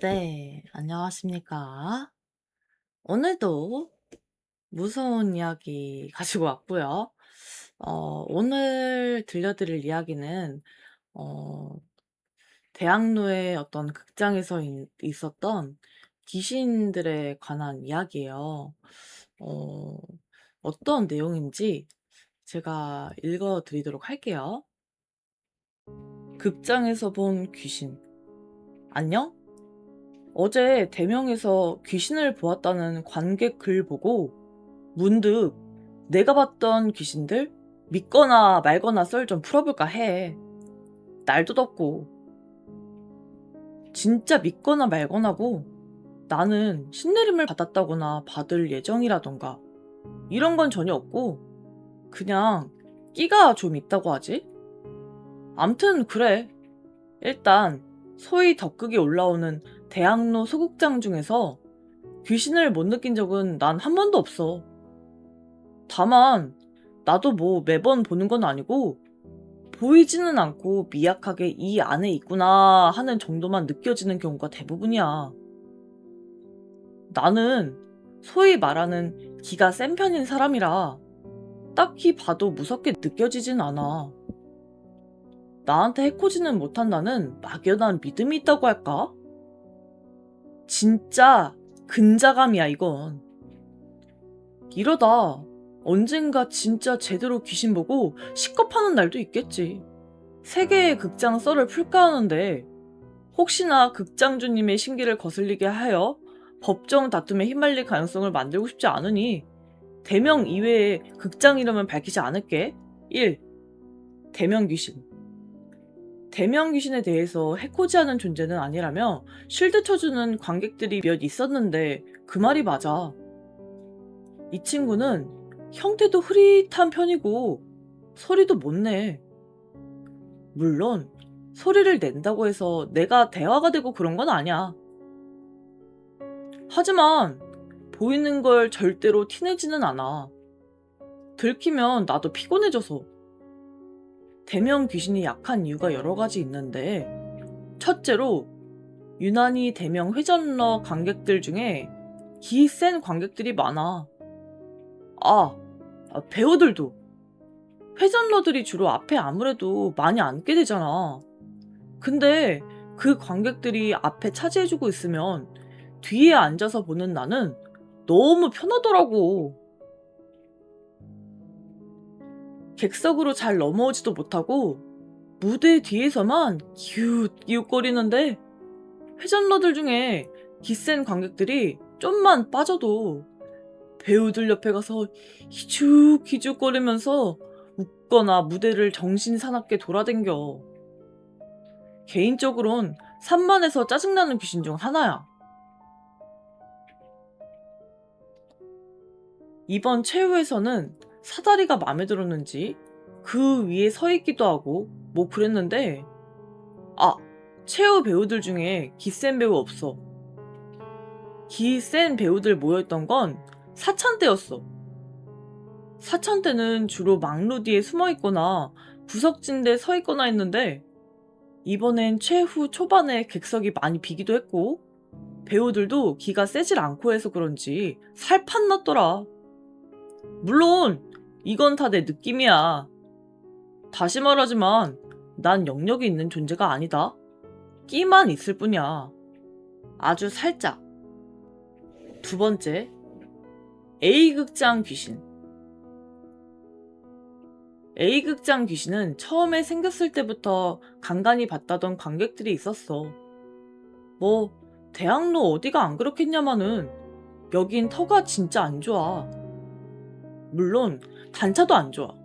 네, 안녕하십니까. 오늘도 무서운 이야기 가지고 왔고요. 오늘 들려드릴 이야기는 어, 대학로의 어떤 극장에서 있었던 귀신들에 관한 이야기예요. 어, 어떤 내용인지 제가 읽어 드리도록 할게요. 극장에서 본 귀신. 안녕? 어제 대명에서 귀신을 보았다는 관객 글 보고 문득 내가 봤던 귀신들 믿거나 말거나 썰 좀 풀어볼까 해. 날도 덥고. 진짜 믿거나 말거나고 나는 신내림을 받았다거나 받을 예정이라던가 이런 건 전혀 없고 그냥 끼가 좀 있다고 하지? 암튼 그래. 일단 소위 더 크게 올라오는 대학로 소극장 중에서 귀신을 못 느낀 적은 난 한 번도 없어. 다만 나도 뭐 매번 보는 건 아니고 보이지는 않고 미약하게 이 안에 있구나 하는 정도만 느껴지는 경우가 대부분이야. 나는 소위 말하는 기가 센 편인 사람이라 딱히 봐도 무섭게 느껴지진 않아. 나한테 해코지는 못한다는 막연한 믿음이 있다고 할까? 진짜 근자감이야 이건. 이러다 언젠가 진짜 제대로 귀신 보고 식겁하는 날도 있겠지. 세 개의 극장 썰을 풀까 하는데 혹시나 극장주님의 심기를 거슬리게 하여 법정 다툼에 휘말릴 가능성을 만들고 싶지 않으니 대명 이외의 극장 이름은 밝히지 않을게. 1. 대명 귀신. 대명 귀신에 대해서 해코지하는 존재는 아니라며 실드 쳐주는 관객들이 몇 있었는데 그 말이 맞아. 이 친구는 형태도 흐릿한 편이고 소리도 못 내. 물론 소리를 낸다고 해서 내가 대화가 되고 그런 건 아니야. 하지만 보이는 걸 절대로 티내지는 않아. 들키면 나도 피곤해져서. 대명 귀신이 약한 이유가 여러 가지 있는데 첫째로 유난히 대명 회전러 관객들 중에 기 센 관객들이 많아. 배우들도. 회전러들이 주로 앞에 아무래도 많이 앉게 되잖아. 근데 그 관객들이 앞에 차지해주고 있으면 뒤에 앉아서 보는 나는 너무 편하더라고. 객석으로 잘 넘어오지도 못하고 무대 뒤에서만 기웃기웃거리는데 회전러들 중에 기센 관객들이 좀만 빠져도 배우들 옆에 가서 희죽희죽거리면서 웃거나 무대를 정신사납게 돌아댕겨. 개인적으론 산만해서 짜증나는 귀신 중 하나야. 이번 최후에서는 사다리가 마음에 들었는지 그 위에 서 있기도 하고 뭐 그랬는데 최후 배우들 중에 기센 배우 없어. 기센 배우들 모였던 건 사찬 때였어. 사찬 때는 주로 막루 뒤에 숨어 있거나 구석진데 서 있거나 했는데 이번엔 최후 초반에 객석이 많이 비기도 했고 배우들도 기가 세질 않고 해서 그런지 살판 났더라. 물론 이건 다 내 느낌이야. 다시 말하지만 난 영역이 있는 존재가 아니다. 끼만 있을 뿐이야. 아주 살짝. 두 번째, A극장 귀신. A극장 귀신은 처음에 생겼을 때부터 간간히 봤다던 관객들이 있었어. 뭐 대학로 어디가 안 그렇겠냐마는 여긴 터가 진짜 안 좋아. 물론 단차도 안 좋아.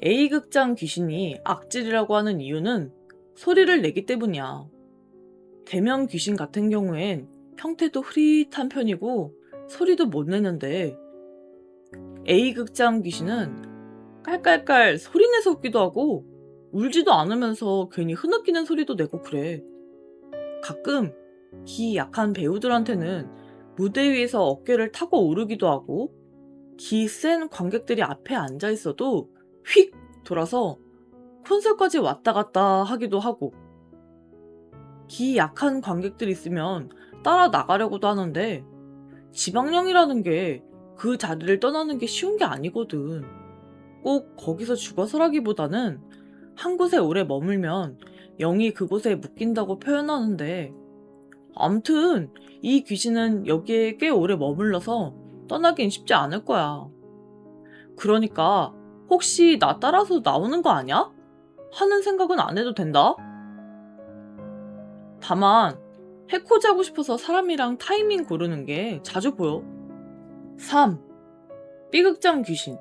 A극장 귀신이 악질이라고 하는 이유는 소리를 내기 때문이야. 대명 귀신 같은 경우엔 형태도 흐릿한 편이고 소리도 못 내는데 A극장 귀신은 깔깔깔 소리내서 웃기도 하고 울지도 않으면서 괜히 흐느끼는 소리도 내고 그래. 가끔 기 약한 배우들한테는 무대 위에서 어깨를 타고 오르기도 하고 기 센 관객들이 앞에 앉아 있어도 휙 돌아서 콘솔까지 왔다 갔다 하기도 하고 기 약한 관객들 있으면 따라 나가려고도 하는데 지방령이라는 게 그 자리를 떠나는 게 쉬운 게 아니거든. 꼭 거기서 죽어서라기보다는 한 곳에 오래 머물면 영이 그곳에 묶인다고 표현하는데 암튼 이 귀신은 여기에 꽤 오래 머물러서 떠나긴 쉽지 않을 거야. 그러니까 혹시 나 따라서 나오는 거 아니야? 하는 생각은 안 해도 된다. 다만 해코지 하고 싶어서 사람이랑 타이밍 고르는 게 자주 보여. 3. B극장 귀신.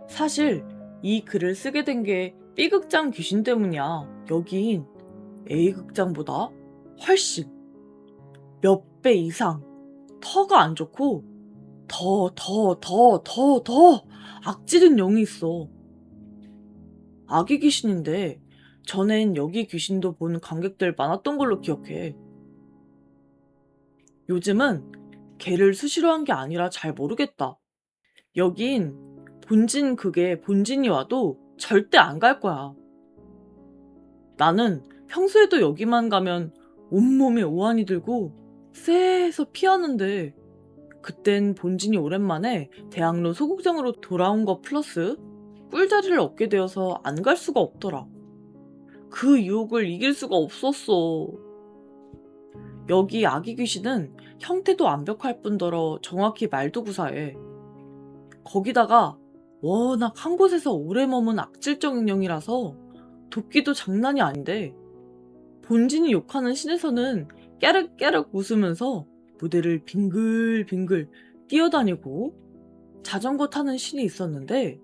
사실 이 글을 쓰게 된 게 B극장 귀신 때문이야. 여긴 A극장보다 훨씬 몇 배 이상 터가 안 좋고 더 악질은 영이 있어. 아기 귀신인데 전엔 여기 귀신도 본 관객들 많았던 걸로 기억해. 요즘은 걔를 수시로 한 게 아니라 잘 모르겠다. 여긴 본진 극에 본진이 와도 절대 안 갈 거야. 나는 평소에도 여기만 가면 온몸에 오한이 들고 쎄해서 피하는데 그땐 본진이 오랜만에 대학로 소극장으로 돌아온 거 플러스 꿀자리를 얻게 되어서 안 갈 수가 없더라. 그 유혹을 이길 수가 없었어. 여기 아기 귀신은 형태도 완벽할 뿐더러 정확히 말도 구사해. 거기다가 워낙 한 곳에서 오래 머문 악질적인 영이라서 돕기도 장난이 아닌데 본진이 욕하는 신에서는 깨르깨르 웃으면서 무대를 빙글빙글 뛰어다니고 자전거 타는 신이 있었는데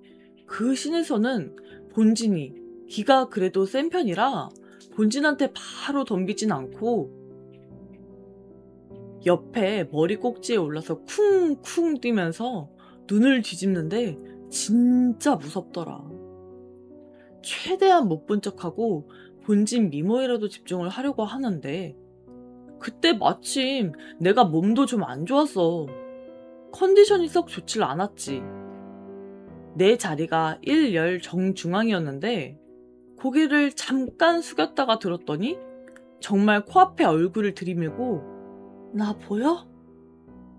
그 신에서는 본진이 기가 그래도 센 편이라 본진한테 바로 덤비진 않고 옆에 머리 꼭지에 올라서 쿵쿵 뛰면서 눈을 뒤집는데 진짜 무섭더라. 최대한 못 본 척하고 본진 미모에라도 집중을 하려고 하는데 그때 마침 내가 몸도 좀 안 좋았어. 컨디션이 썩 좋질 않았지. 내 자리가 1열 정중앙이었는데 고개를 잠깐 숙였다가 들었더니 정말 코앞에 얼굴을 들이밀고 나 보여?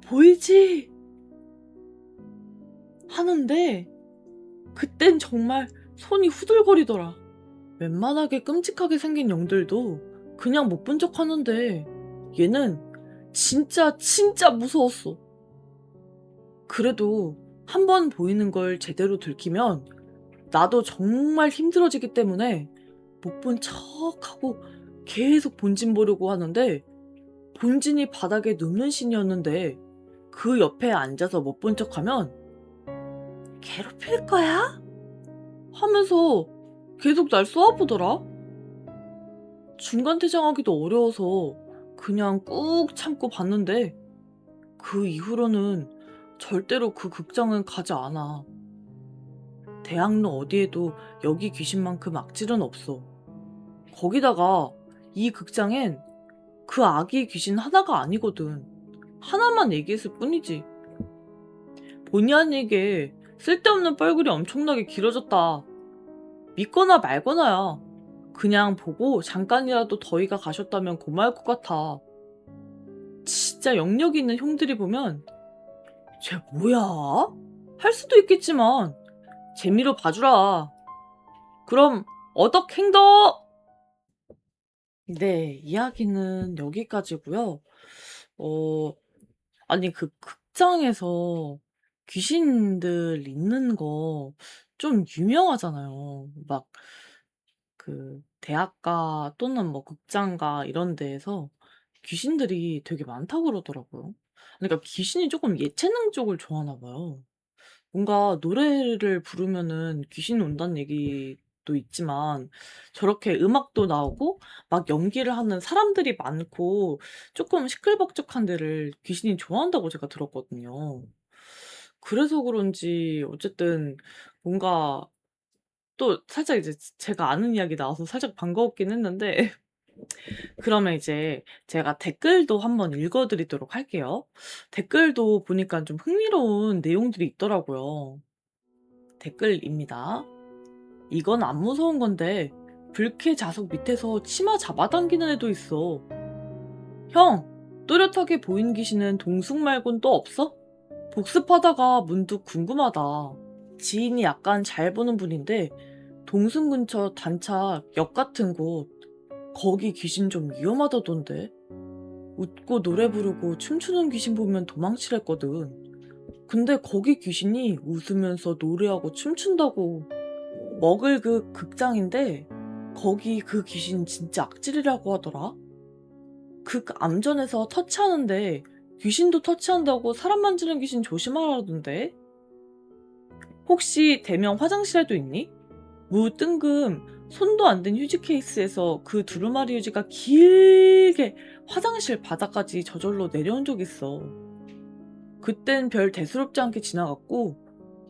보이지? 하는데 그땐 정말 손이 후들거리더라. 웬만하게 끔찍하게 생긴 영들도 그냥 못 본 척 하는데 얘는 진짜 무서웠어. 그래도 한번 보이는 걸 제대로 들키면 나도 정말 힘들어지기 때문에 못 본 척하고 계속 본진 보려고 하는데 본진이 바닥에 눕는 신이었는데 그 옆에 앉아서 못 본 척하면 괴롭힐 거야? 하면서 계속 날 쏘아보더라. 중간 퇴장하기도 어려워서 그냥 꾹 참고 봤는데 그 이후로는 절대로 그 극장은 가지 않아. 대학로 어디에도 여기 귀신만큼 악질은 없어. 거기다가 이 극장엔 그 아기 귀신 하나가 아니거든. 하나만 얘기했을 뿐이지. 본의 아니게 쓸데없는 뻘글이 엄청나게 길어졌다. 믿거나 말거나야. 그냥 보고 잠깐이라도 더위가 가셨다면 고마울 것 같아. 진짜 영역 있는 형들이 보면 쟤 뭐야? 할 수도 있겠지만 재미로 봐주라. 그럼 어덕행덕! 네, 이야기는 여기까지고요. 아니 그 극장에서 귀신들 있는 거 좀 유명하잖아요. 막 그 대학가 또는 뭐 극장가 이런 데에서 귀신들이 되게 많다고 그러더라고요. 그러니까 귀신이 조금 예체능 쪽을 좋아하나 봐요. 뭔가 노래를 부르면은 귀신 온다는 얘기도 있지만 저렇게 음악도 나오고 막 연기를 하는 사람들이 많고 조금 시끌벅적한 데를 귀신이 좋아한다고 제가 들었거든요. 그래서 그런지 어쨌든 뭔가 또 살짝 이제 제가 아는 이야기 나와서 살짝 반가웠긴 했는데 그러면 이제 제가 댓글도 한번 읽어 드리도록 할게요. 댓글도 보니까 좀 흥미로운 내용들이 있더라고요. 댓글입니다. "이건 안 무서운 건데 불쾌 자석 밑에서 치마 잡아당기는 애도 있어. 형, 또렷하게 보인 귀신은 동숙 말곤 또 없어? 복습하다가 문득 궁금하다. 지인이 약간 잘 보는 분인데 동승 근처 단착역 같은 곳 거기 귀신 좀 위험하다던데. 웃고 노래 부르고 춤추는 귀신 보면 도망치랬거든. 근데 거기 귀신이 웃으면서 노래하고 춤춘다고. 먹을 그 극장인데 거기 그 귀신 진짜 악질이라고 하더라. 극 암전에서 터치하는데 귀신도 터치한다고 사람 만지는 귀신 조심하라던데. 혹시 대명 화장실에도 있니? 무뜬금 손도 안 댄 휴지 케이스에서 그 두루마리 휴지가 길게 화장실 바닥까지 저절로 내려온 적 있어. 그땐 별 대수롭지 않게 지나갔고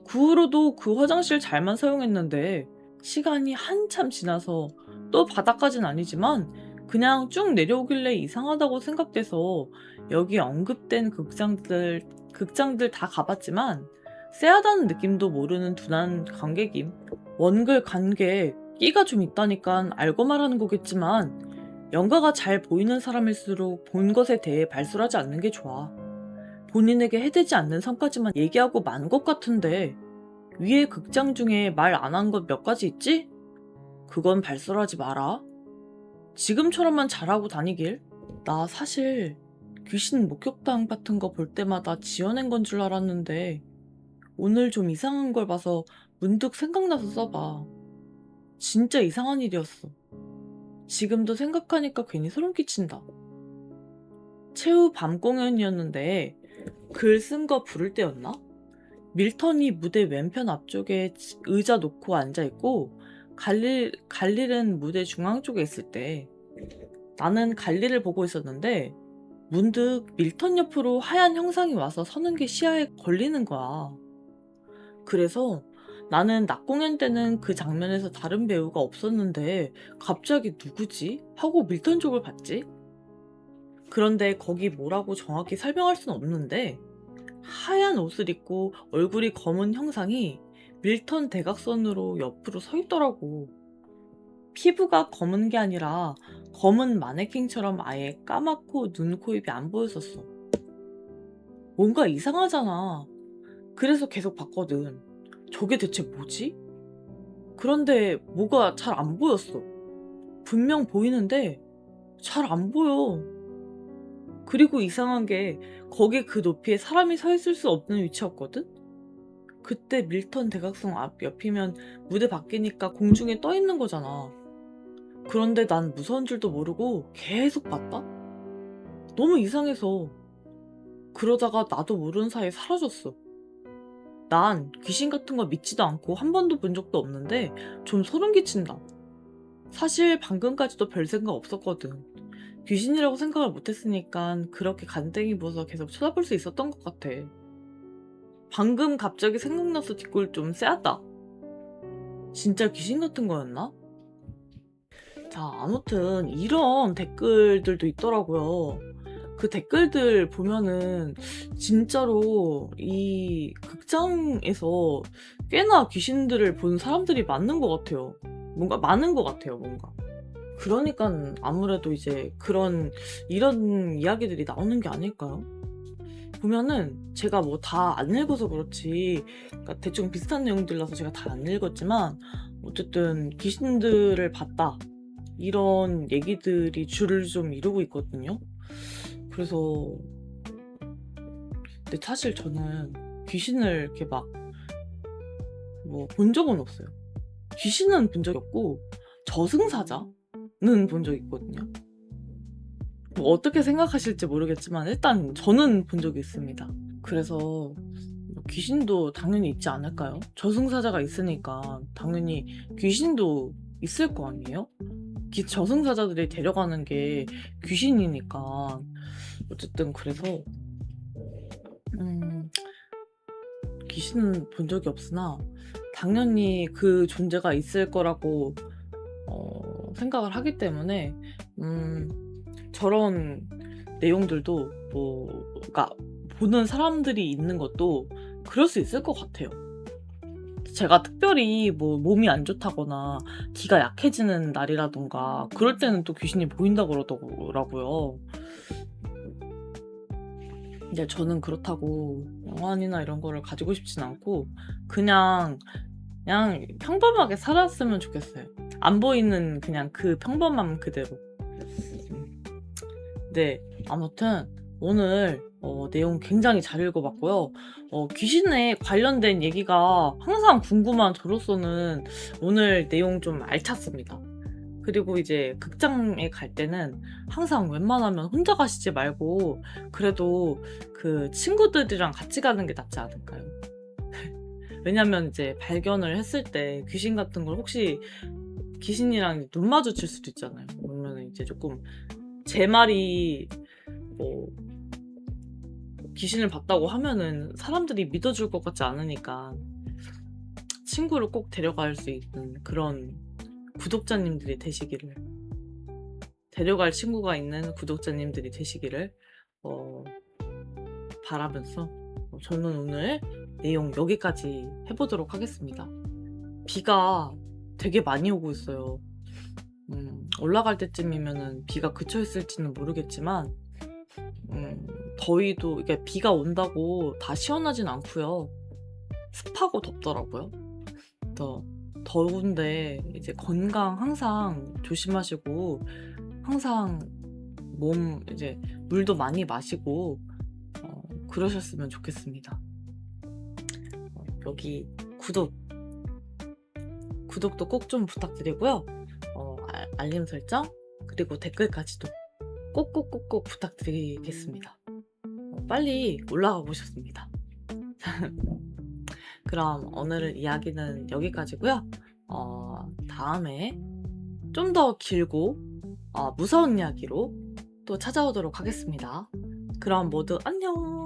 그 후로도 그 화장실 잘만 사용했는데 시간이 한참 지나서 또 바닥까진 아니지만 그냥 쭉 내려오길래 이상하다고 생각돼서 여기 언급된 극장들 다 가봤지만 쎄하다는 느낌도 모르는 둔한 관객임. 원글 관객 끼가 좀 있다니까 알고 말하는 거겠지만 연가가 잘 보이는 사람일수록 본 것에 대해 발설하지 않는 게 좋아. 본인에게 해되지 않는 선까지만 얘기하고 만 것 같은데 위에 극장 중에 말 안 한 것 몇 가지 있지? 그건 발설하지 마라. 지금처럼만 잘하고 다니길. 나 사실 귀신 목격담 같은 거 볼 때마다 지어낸 건 줄 알았는데 오늘 좀 이상한 걸 봐서 문득 생각나서 써봐. 진짜 이상한 일이었어. 지금도 생각하니까 괜히 소름 끼친다. 최후 밤 공연이었는데 글 쓴 거 부를 때였나? 밀턴이 무대 왼편 앞쪽에 의자 놓고 앉아있고 갈릴은 무대 중앙 쪽에 있을 때 나는 갈릴을 보고 있었는데 문득 밀턴 옆으로 하얀 형상이 와서 서는 게 시야에 걸리는 거야. 그래서 나는 낮 공연 때는 그 장면에서 다른 배우가 없었는데 갑자기 누구지? 하고 밀턴 쪽을 봤지. 그런데 거기 뭐라고 정확히 설명할 순 없는데 하얀 옷을 입고 얼굴이 검은 형상이 밀턴 대각선으로 옆으로 서 있더라고. 피부가 검은 게 아니라 검은 마네킹처럼 아예 까맣고 눈, 코, 입이 안 보였었어. 뭔가 이상하잖아. 그래서 계속 봤거든. 저게 대체 뭐지? 그런데 뭐가 잘 안 보였어. 분명 보이는데 잘 안 보여. 그리고 이상한 게 거기 그 높이에 사람이 서 있을 수 없는 위치였거든? 그때 밀턴 대각선 앞 옆이면 무대 밖이니까 공중에 떠 있는 거잖아. 그런데 난 무서운 줄도 모르고 계속 봤다? 너무 이상해서. 그러다가 나도 모르는 사이에 사라졌어. 난 귀신 같은 거 믿지도 않고 한 번도 본 적도 없는데 좀 소름 끼친다. 사실 방금까지도 별 생각 없었거든. 귀신이라고 생각을 못했으니까 그렇게 간땡이 부어서 계속 쳐다볼 수 있었던 것 같아. 방금 갑자기 생각나서 뒷골 좀 쎄하다. 진짜 귀신 같은 거였나? 자, 아무튼 이런 댓글들도 있더라고요. 그 댓글들 보면은 진짜로 이 극장에서 꽤나 귀신들을 본 사람들이 많은 것 같아요. 뭔가 많은 것 같아요, 뭔가. 그러니까 아무래도 이제 이런 이야기들이 나오는 게 아닐까요? 보면은 제가 뭐 다 안 읽어서 그렇지, 그러니까 대충 비슷한 내용들라서 제가 다 안 읽었지만 어쨌든 귀신들을 봤다 이런 얘기들이 줄을 좀 이루고 있거든요. 그래서 근데 사실 저는 귀신을 이렇게 막 뭐 본 적은 없어요. 귀신은 본 적이 없고 저승사자는 본 적이 있거든요. 뭐 어떻게 생각하실지 모르겠지만 일단 저는 본 적이 있습니다. 그래서 뭐 귀신도 당연히 있지 않을까요? 저승사자가 있으니까 당연히 귀신도 있을 거 아니에요? 저승사자들이 데려가는 게 귀신이니까. 어쨌든 그래서 귀신은 본 적이 없으나 당연히 그 존재가 있을 거라고 생각을 하기 때문에 저런 내용들도 그러니까 보는 사람들이 있는 것도 그럴 수 있을 것 같아요. 제가 특별히 뭐 몸이 안 좋다거나 기가 약해지는 날이라던가 그럴 때는 또 귀신이 보인다고 그러더라고요. 근데 저는 그렇다고 영화관이나 이런 거를 가지고 싶진 않고 그냥 평범하게 살았으면 좋겠어요. 안 보이는 그냥 그 평범함 그대로. 음. 네, 아무튼 오늘 내용 굉장히 잘 읽어봤고요. 귀신에 관련된 얘기가 항상 궁금한 저로서는 오늘 내용 좀 알찼습니다. 그리고 이제 극장에 갈 때는 항상 웬만하면 혼자 가시지 말고 그래도 그 친구들이랑 같이 가는 게 낫지 않을까요? 왜냐면 이제 발견을 했을 때 귀신 같은 걸 혹시 귀신이랑 눈 마주칠 수도 있잖아요. 그러면 이제 조금 제 말이 뭐 귀신을 봤다고 하면은 사람들이 믿어줄 것 같지 않으니까 친구를 꼭 데려갈 수 있는 그런 구독자님들이 되시기를, 데려갈 친구가 있는 구독자님들이 되시기를 바라면서 저는 오늘 내용 여기까지 해보도록 하겠습니다. 비가 되게 많이 오고 있어요. 올라갈 때쯤이면은 비가 그쳐 있을지는 모르겠지만 더위도 이게 비가 온다고 다 시원하진 않고요. 습하고 덥더라고요. 더 더운데 이제 건강 항상 조심하시고 항상 몸 이제 물도 많이 마시고 그러셨으면 좋겠습니다. 여기 구독도 꼭 좀 부탁드리고요. 알림 설정 그리고 댓글까지도 꼭꼭꼭꼭 부탁드리겠습니다. 빨리 올라가 보셨습니다. 그럼 오늘 이야기는 여기까지고요. 다음에 좀 더 길고 무서운 이야기로 또 찾아오도록 하겠습니다. 그럼 모두 안녕!